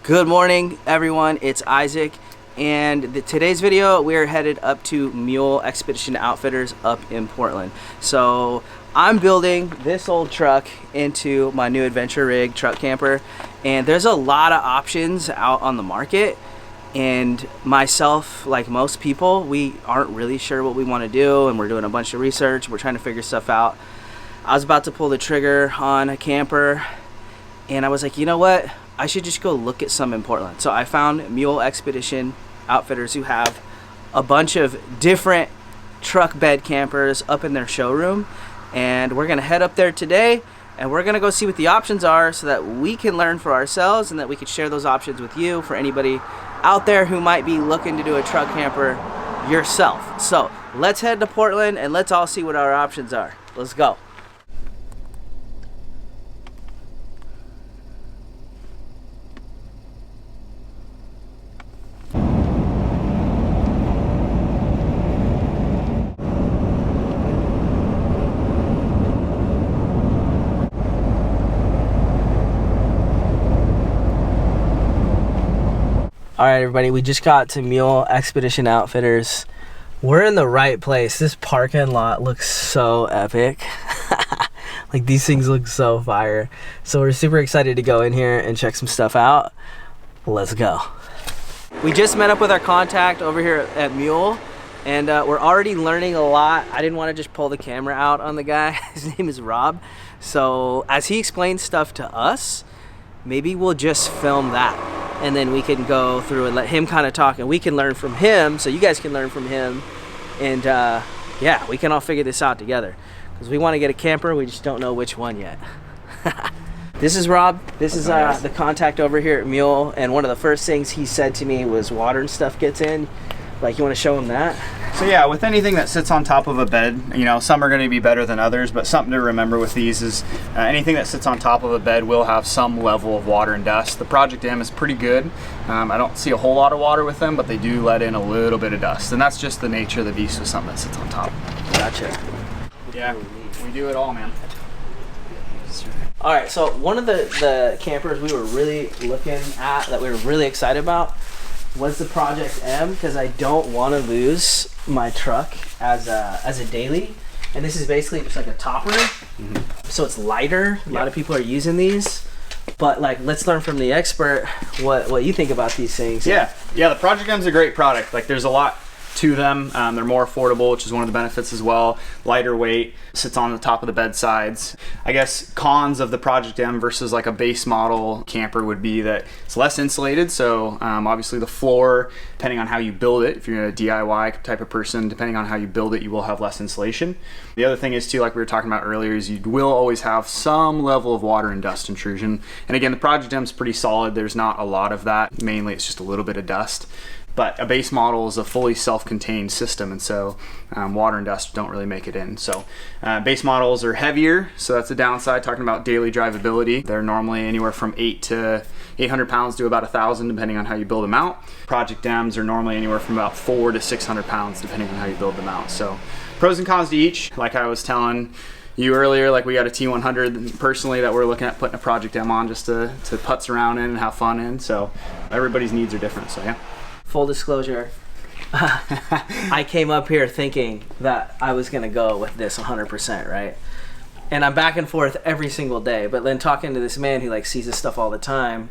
Good morning, everyone. It's Isaac, and today's video we're headed up to Mule Expedition Outfitters up in Portland. So I'm building this old truck into my new adventure rig truck camper, and there's a lot of options out on the market. And myself, like most people, we aren't really sure what we want to do, and we're doing a bunch of research. We're trying to figure stuff out. I was about to pull the trigger on a camper, and I was like, you know what? I should just go look at some in Portland. So I found Mule Expedition Outfitters, who have a bunch of different truck bed campers up in their showroom. And we're gonna head up there today, and we're gonna go see what the options are so that we can learn for ourselves and that we could share those options with you, for anybody out there who might be looking to do a truck camper yourself. So let's head to Portland and let's all see what our options are. Let's go. All right, everybody, we just got to Mule Expedition Outfitters. We're in the right place. This parking lot looks so epic. Like, these things look so fire. So we're super excited to go in here and check some stuff out. Let's go. We just met up with our contact over here at Mule, and we're already learning a lot. I didn't want to just pull the camera out on the guy. His name is Rob. So as he explains stuff to us, maybe we'll just film that, and then we can go through and let him kind of talk, and we can learn from him, so you guys can learn from him. And yeah, we can all figure this out together, because we want to get a camper. We just don't know which one yet. This is Rob. This is the contact over here at Mule, and one of the first things he said to me was water and stuff gets in. Like, you want to show him that? So yeah, with anything that sits on top of a bed, you know, some are going to be better than others, but something to remember with these is anything that sits on top of a bed will have some level of water and dust. The Project M is pretty good. I don't see a whole lot of water with them, but they do let in a little bit of dust, and that's just the nature of the beast with something that sits on top. Gotcha. Yeah, we do it all, man. All right, so one of the campers we were really looking at, that we were really excited about, was the Project M, because I don't want to lose my truck as a daily. And this is basically just like a topper. So it's lighter. A lot of people are using these, but like, let's learn from the expert what you think about these things. Yeah, the Project M's a great product. Like, there's a lot to them. They're more affordable, which is one of the benefits as well. Lighter weight, sits on the top of the bedsides. I guess cons of the Project M versus like a base model camper would be that it's less insulated. So obviously the floor, depending on how you build it, if you're a DIY type of person, depending on how you build it, you will have less insulation. The other thing is too, like we were talking about earlier, is you will always have some level of water and dust intrusion. And again, the Project M is pretty solid. There's not a lot of that. Mainly it's just a little bit of dust. But a base model is a fully self-contained system, and so water and dust don't really make it in. So base models are heavier, so that's a downside. Talking about daily drivability, they're normally anywhere from 800 pounds to about 1,000, depending on how you build them out. Project M's are normally anywhere from about 400 to 600 pounds, depending on how you build them out. So pros and cons to each. Like I was telling you earlier, like we got a T100 personally that we're looking at putting a Project M on just to putz around in and have fun in. So everybody's needs are different, so yeah. Full disclosure, I came up here thinking that I was going to go with this 100%, right? And I'm back and forth every single day. But then talking to this man who like sees this stuff all the time,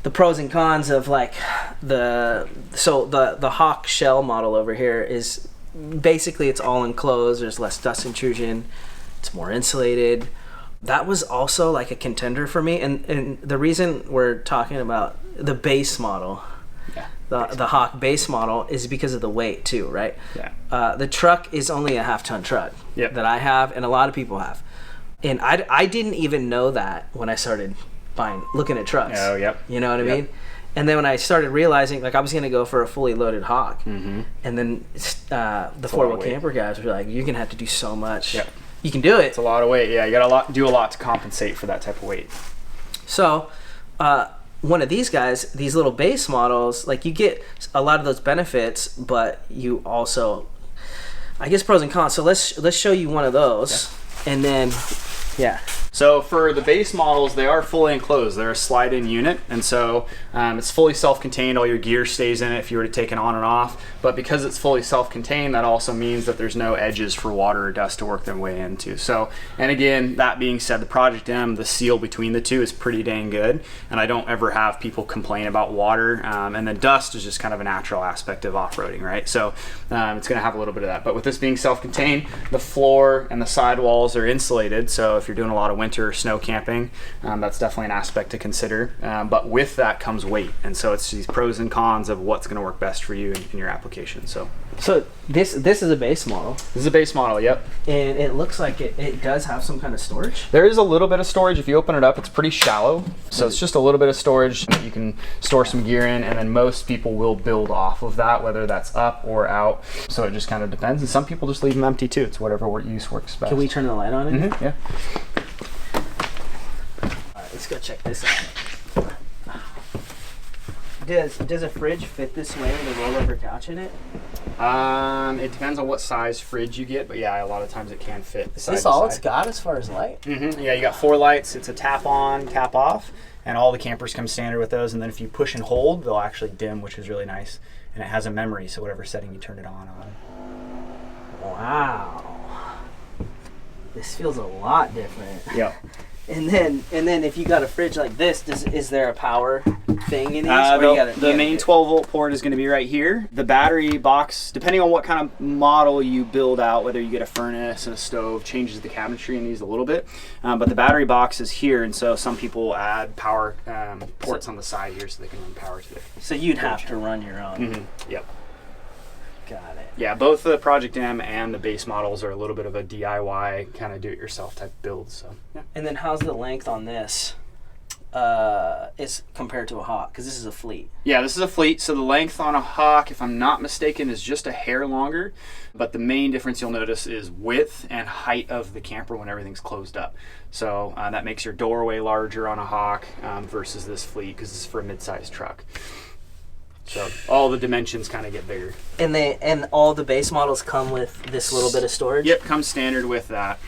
the pros and cons of like the Hawk shell model over here is basically it's all enclosed. There's less dust intrusion. It's more insulated. That was also like a contender for me. And the reason we're talking about the base model, the Hawk base model, is because of the weight too, right? Yeah. The truck is only a half-ton truck that I have, and a lot of people have. And I didn't even know that when I started looking at trucks. Oh, yep. You know what I mean? And then when I started realizing, like, I was going to go for a fully loaded Hawk, and then the four-wheel camper guys were like, you're going to have to do so much. Yep. You can do it. It's a lot of weight. Yeah, you got to do a lot to compensate for that type of weight. So, one of these guys, these little base models, like, you get a lot of those benefits, but you also, I guess, pros and cons. So let's show you one of those, and then So for the base models, they are fully enclosed. They're a slide-in unit, and so it's fully self-contained. All your gear stays in it if you were to take it on and off. But because it's fully self-contained, that also means that there's no edges for water or dust to work their way into. So, and again, that being said, the Project M, the seal between the two is pretty dang good, and I don't ever have people complain about water. And then dust is just kind of a natural aspect of off-roading, right? So it's going to have a little bit of that. But with this being self-contained, the floor and the sidewalls are insulated. So if you're doing a lot of winter or snow camping, that's definitely an aspect to consider. But with that comes weight, and so it's these pros and cons of what's going to work best for you in your application. So this is a base model. This is a base model, yep. And it looks like it does have some kind of storage. There is a little bit of storage. If you open it up, it's pretty shallow. So it's just a little bit of storage that you can store some gear in, and then most people will build off of that, whether that's up or out. So it just kind of depends. And some people just leave them empty too. It's whatever use works best. Can we turn the light on it? Mm-hmm, yeah. All right, let's go check this out. Does a fridge fit this way with a rollover couch in it? It depends on what size fridge you get, but yeah, a lot of times it can fit. Is this all it's got as far as light? Mm-hmm. Yeah, you got 4 lights. It's a tap on, tap off, and all the campers come standard with those. And then if you push and hold, they'll actually dim, which is really nice. And it has a memory, so whatever setting you turn it on. Wow, this feels a lot different. Yeah. And then if you got a fridge like this, is there a power thing in these? The main 12-volt port is going to be right here. The battery box, depending on what kind of model you build out, whether you get a furnace and a stove, changes the cabinetry in these a little bit. But the battery box is here, and so some people add power ports on the side here so they can run power to it. So you'd have to run your own. Mm-hmm. Yep. Got it. Yeah, both the Project M and the base models are a little bit of a DIY kind of do-it-yourself type build. So yeah. And then how's the length on this? Is compared to a Hawk, because this is a Fleet. Yeah, this is a Fleet, so the length on a Hawk, if I'm not mistaken, is just a hair longer, but the main difference you'll notice is width and height of the camper when everything's closed up. So that makes your doorway larger on a Hawk versus this Fleet, because this is for a mid-sized truck. So all the dimensions kind of get bigger. And all the base models come with this little bit of storage? Yep, comes standard with that.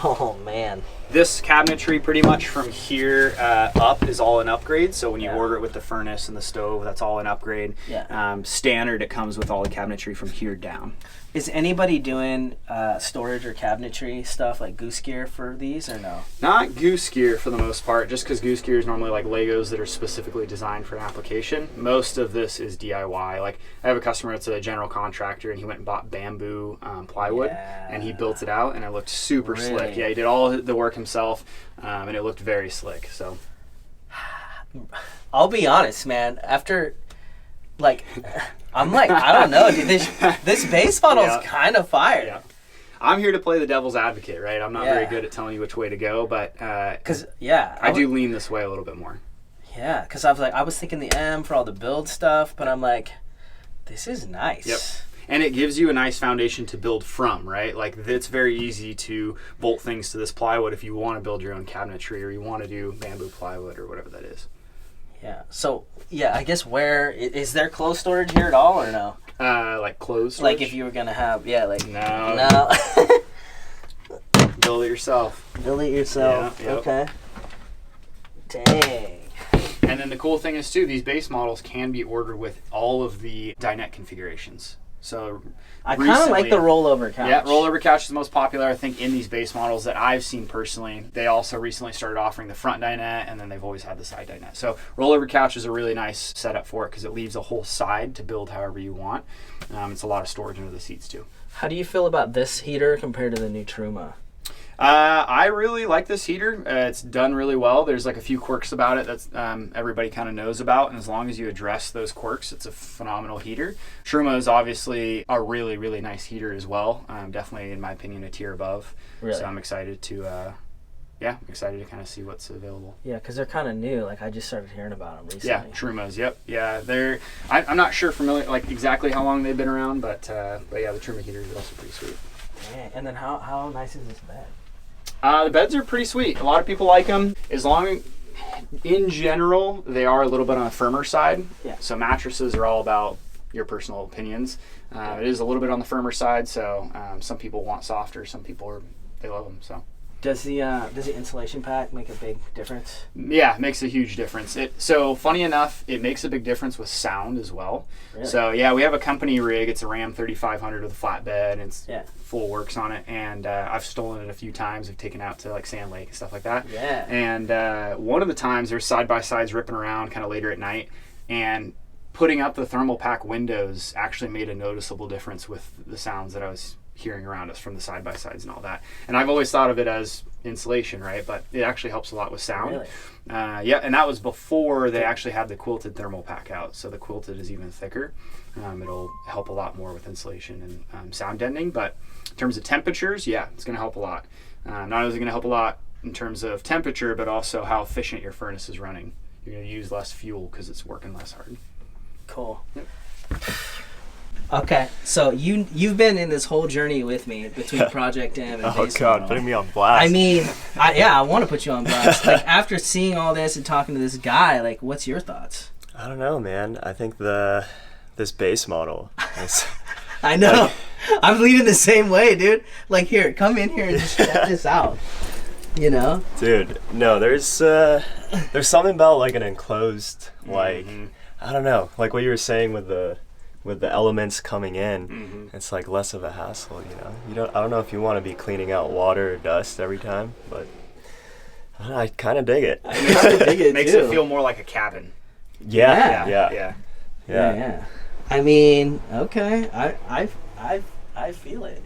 Oh man. This cabinetry pretty much from here up is all an upgrade. So when you order it with the furnace and the stove, that's all an upgrade. Yeah. Standard, it comes with all the cabinetry from here down. Is anybody doing storage or cabinetry stuff like goose gear for these or no? Not goose gear for the most part, just because goose gear is normally like Legos that are specifically designed for an application. Most of this is DIY. Like I have a customer that's a general contractor, and he went and bought bamboo plywood, and he built it out, and it looked super slick. Yeah, he did all the work himself, and it looked very slick. So I'll be honest, man. After I'm like, I don't know, dude. This base model is kind of fire. Yeah. I'm here to play the devil's advocate, right? I'm not very good at telling you which way to go, but I do lean this way a little bit more. Yeah, because I was thinking the M for all the build stuff, but I'm like, this is nice. Yep. And it gives you a nice foundation to build from, right? Like it's very easy to bolt things to this plywood if you want to build your own cabinetry or you want to do bamboo plywood or whatever that is. Yeah. So I guess where is there clothes storage here at all or no? Like clothes storage? Like if you were gonna have no. Build it yourself. Build it yourself. Yeah, yep. Okay. Dang. And then the cool thing is too, these base models can be ordered with all of the dinette configurations. So I kind of like the rollover couch. Yeah, rollover couch is the most popular, I think, in these base models that I've seen personally. They also recently started offering the front dinette, and then they've always had the side dinette. So rollover couch is a really nice setup for it because it leaves a whole side to build however you want. It's a lot of storage under the seats too. How do you feel about this heater compared to the new Truma? I really like this heater. It's done really well. There's like a few quirks about it that everybody kind of knows about, and as long as you address those quirks, it's a phenomenal heater. Truma is obviously a really, really nice heater as well. Definitely, in my opinion, a tier above. Really? So I'm excited to kind of see what's available. Yeah, because they're kind of new. Like I just started hearing about them recently. Yeah, Trumas. Yep. Yeah, I'm not sure familiar like exactly how long they've been around, but yeah, the Truma heater is also pretty sweet. Yeah, and then how nice is this bed? The beds are pretty sweet. A lot of people like them. In general, they are a little bit on the firmer side. Yeah. So mattresses are all about your personal opinions. It is a little bit on the firmer side, so some people want softer, some people they love them. So Does the insulation pack make a big difference? Yeah, it makes a huge difference. So funny enough, it makes a big difference with sound as well. Really? So yeah, we have a company rig. It's a Ram 3500 with a flatbed, and it's Yeah. full works on it. And I've stolen it a few times. We've taken it out to like Sand Lake and stuff like that. Yeah. And one of the times there's side-by-sides ripping around kind of later at night, and putting up the thermal pack windows actually made a noticeable difference with the sounds that I was hearing around us from the side-by-sides and all that. And I've always thought of it as insulation, right? But it actually helps a lot with sound. Really? Yeah, and that was before they actually had the quilted thermal pack out. So the quilted is even thicker. It'll help a lot more with insulation and sound deadening. But in terms of temperatures, yeah, it's going to help a lot. Not only is it going to help a lot in terms of temperature, but also how efficient your furnace is running. You're going to use less fuel because it's working less hard. Cool. Yep. Okay, so you've been in this whole journey with me between Project M and Oh Base God, Model. putting me on blast. I mean, I want to put you on blast. Like, after seeing all this and talking to this guy, like, what's your thoughts? I don't know, man. I think this base model is I know. I'm leaning the same way, dude. Like, here, come in here and just check this out. You know? dude. No, there's something about like an enclosed, like I don't know, like what you were saying with the elements coming in. It's like less of a hassle, you know. I don't know if you want to be cleaning out water or dust every time, but I don't know, I kind of dig it. I kind of dig it, Makes too. it feel more like a cabin. Yeah. Yeah. I mean, okay. I feel it.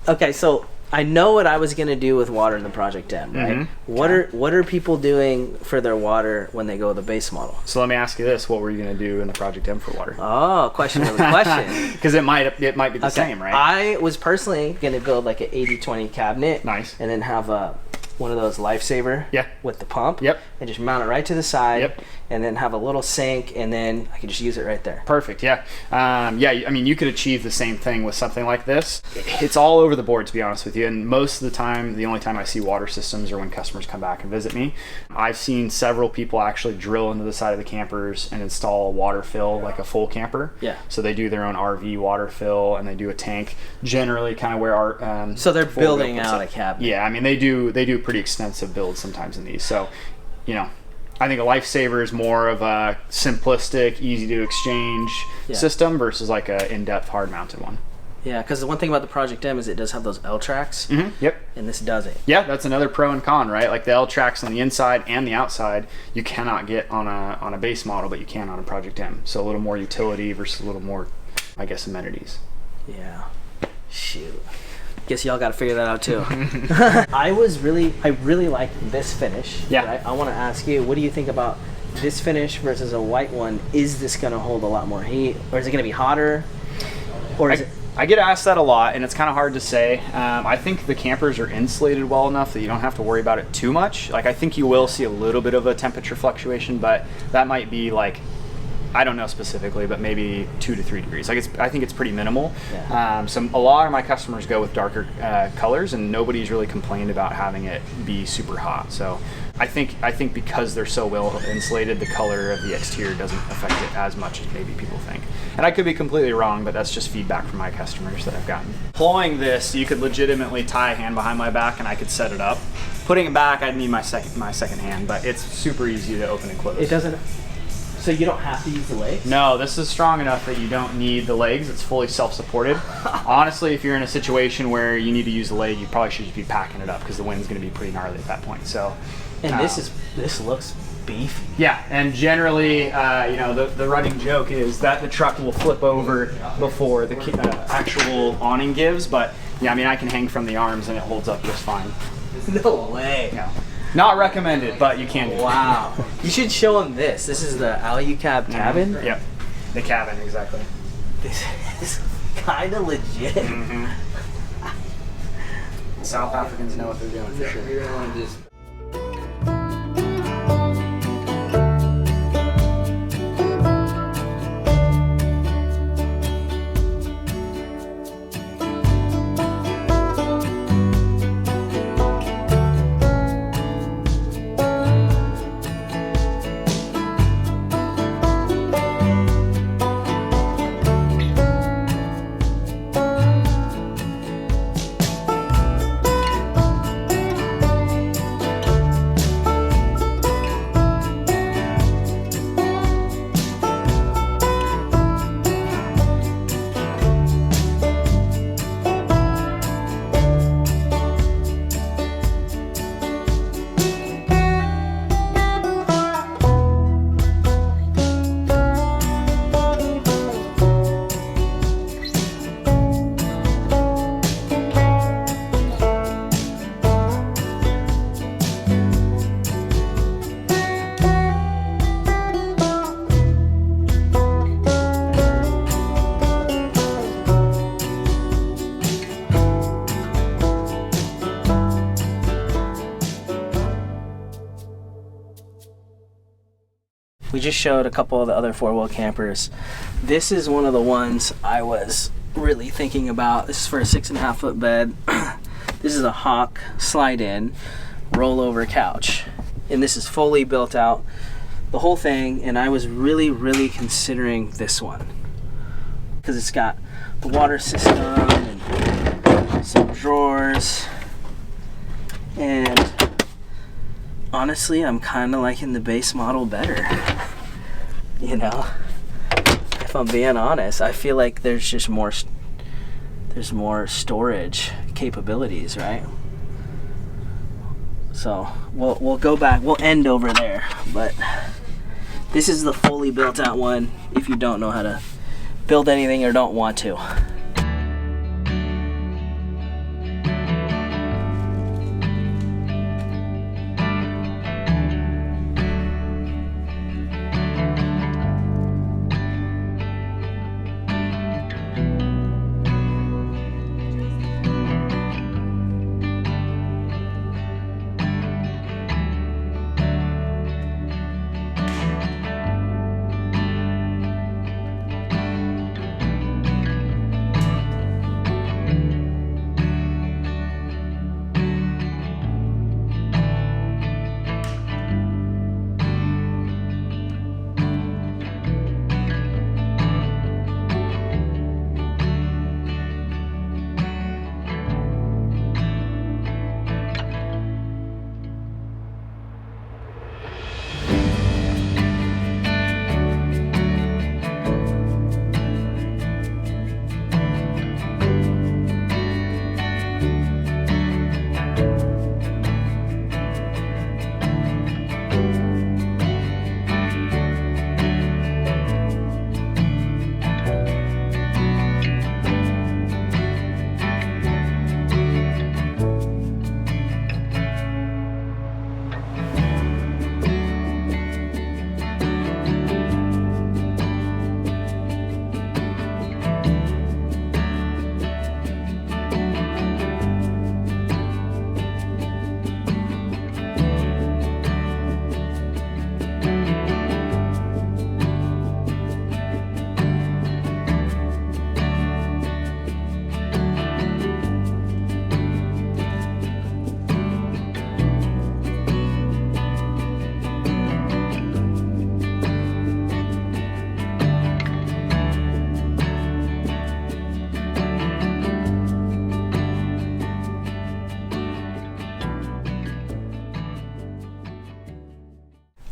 Okay, so I know what I was gonna do with water in the Project M, right? What are people doing for their water when they go the base model? So let me ask you this: what were you going to do in the Project M for water? Oh, question of the question. Because it might be the same, right? I was personally gonna build like an 80-20 cabinet. Nice. And then have one of those lifesaver. Yeah. With the pump. Yep. And just mount it right to the side. Yep. And then have a little sink, and then I could just use it right there. Perfect. Yeah. Yeah. I mean, you could achieve the same thing with something like this. It's all over the board, to be honest with you. And most of the time, the only time I see water systems are when customers come back and visit me. I've seen several people actually drill into the side of the campers and install a water fill, like a full camper. Yeah. So they do their own RV water fill, and they do a tank. Generally, kind of where our So they're full building build out puts a it. cabinet. Yeah. I mean, they do pretty extensive builds sometimes in these. So, you know, I think a lifesaver is more of a simplistic, easy to exchange system versus like a in-depth hard-mounted one. Yeah, because the one thing about the Project M is it does have those L tracks. Yep. And this doesn't. Yeah, that's another pro and con, right? Like the L tracks on the inside and the outside, you cannot get on a base model, but you can on a Project M. So a little more utility versus a little more, I guess, amenities. Yeah. Shoot. Guess y'all got to figure that out too. I really like this finish. Yeah. Right? I want to ask you, what do you think about this finish versus a white one? Is this going to hold a lot more heat, or is it going to be hotter? Or is it? I get asked that a lot, and it's kind of hard to say. I think the campers are insulated well enough that you don't have to worry about it too much. Like, I think you will see a little bit of a temperature fluctuation, but that might be like, I don't know specifically, but maybe 2 to 3 degrees. Like, I think it's pretty minimal. Yeah. So a lot of my customers go with darker colors, and nobody's really complained about having it be super hot. So I think because they're so well insulated, the color of the exterior doesn't affect it as much as maybe people think. And I could be completely wrong, but that's just feedback from my customers that I've gotten. Deploying this, you could legitimately tie a hand behind my back and I could set it up. Putting it back, I'd need my second hand, but it's super easy to open and close. It doesn't. So you don't have to use the legs? No, this is strong enough that you don't need the legs. It's fully self-supported. Honestly, if you're in a situation where you need to use the leg, you probably should just be packing it up because the wind's going to be pretty gnarly at that point. So, And this looks beefy. yeah, and generally, the running joke is that the truck will flip over before the actual awning gives. But yeah, I mean, I can hang from the arms and it holds up just fine. No way. Yeah. Not recommended, but you can do it. Wow. You should show them this. This is the Alucab cabin. Yep. The cabin, exactly. This is kind of legit. South Africans know what they're doing for sure. You're gonna want to just... We just showed a couple of the other four-wheel campers. This is one of the ones I was really thinking about. This is for a 6.5 foot bed. This is a Hawk slide-in rollover couch, and this is fully built out, the whole thing. And I was really considering this one because it's got the water system and some drawers, and honestly, I'm kind of liking the base model better. You know, if I'm being honest, I feel like there's just more storage capabilities, right? So we'll go back. We'll end over there, but this is the fully built out one. If you don't know how to build anything or don't want to.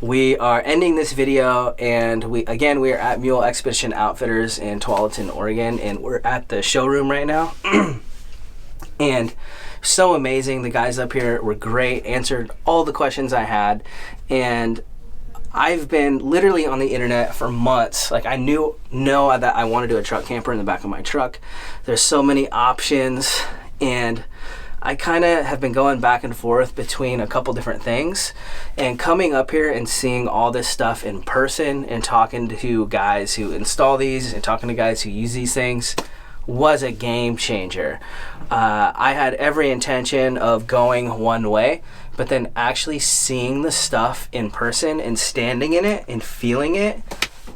We are ending this video, and we are at Mule Expedition Outfitters in Tualatin, Oregon, and we're at the showroom right now. And so amazing. The guys up here were great, answered all the questions I had, and I've been literally on the internet for months. Like, I know that I want to do a truck camper in the back of my truck. There's so many options, and I kind of have been going back and forth between a couple different things, and coming up here and seeing all this stuff in person and talking to guys who install these and talking to guys who use these things was a game changer. I had every intention of going one way, but then actually seeing the stuff in person and standing in it and feeling it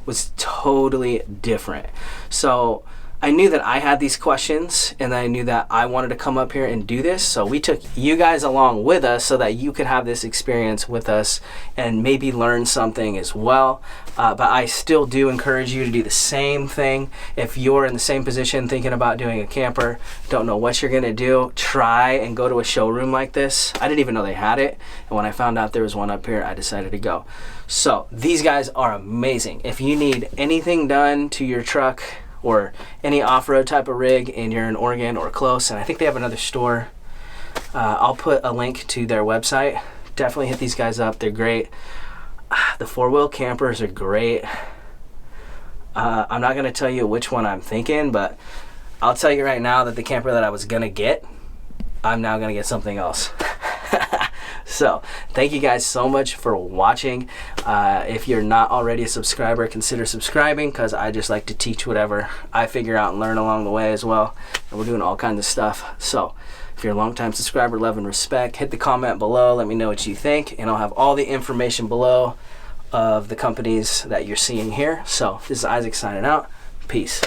was totally different. So I knew that I had these questions, and I knew that I wanted to come up here and do this. So we took you guys along with us so that you could have this experience with us and maybe learn something as well. But I still do encourage you to do the same thing. If you're in the same position thinking about doing a camper, don't know what you're gonna do, try and go to a showroom like this. I didn't even know they had it. And when I found out there was one up here, I decided to go. So these guys are amazing. If you need anything done to your truck, or any off-road type of rig and you're in Oregon or close, and I think they have another store, I'll put a link to their website. Definitely hit these guys up. They're great. The four-wheel campers are great. I'm not going to tell you which one I'm thinking, but I'll tell you right now that the camper that I was going to get, I'm now going to get something else. So thank you guys so much for watching. If you're not already a subscriber, consider subscribing, because I just like to teach whatever I figure out and learn along the way as well. And we're doing all kinds of stuff. So if you're a longtime subscriber, love and respect, hit the comment below. Let me know what you think, and I'll have all the information below of the companies that you're seeing here. So this is Isaac signing out. Peace.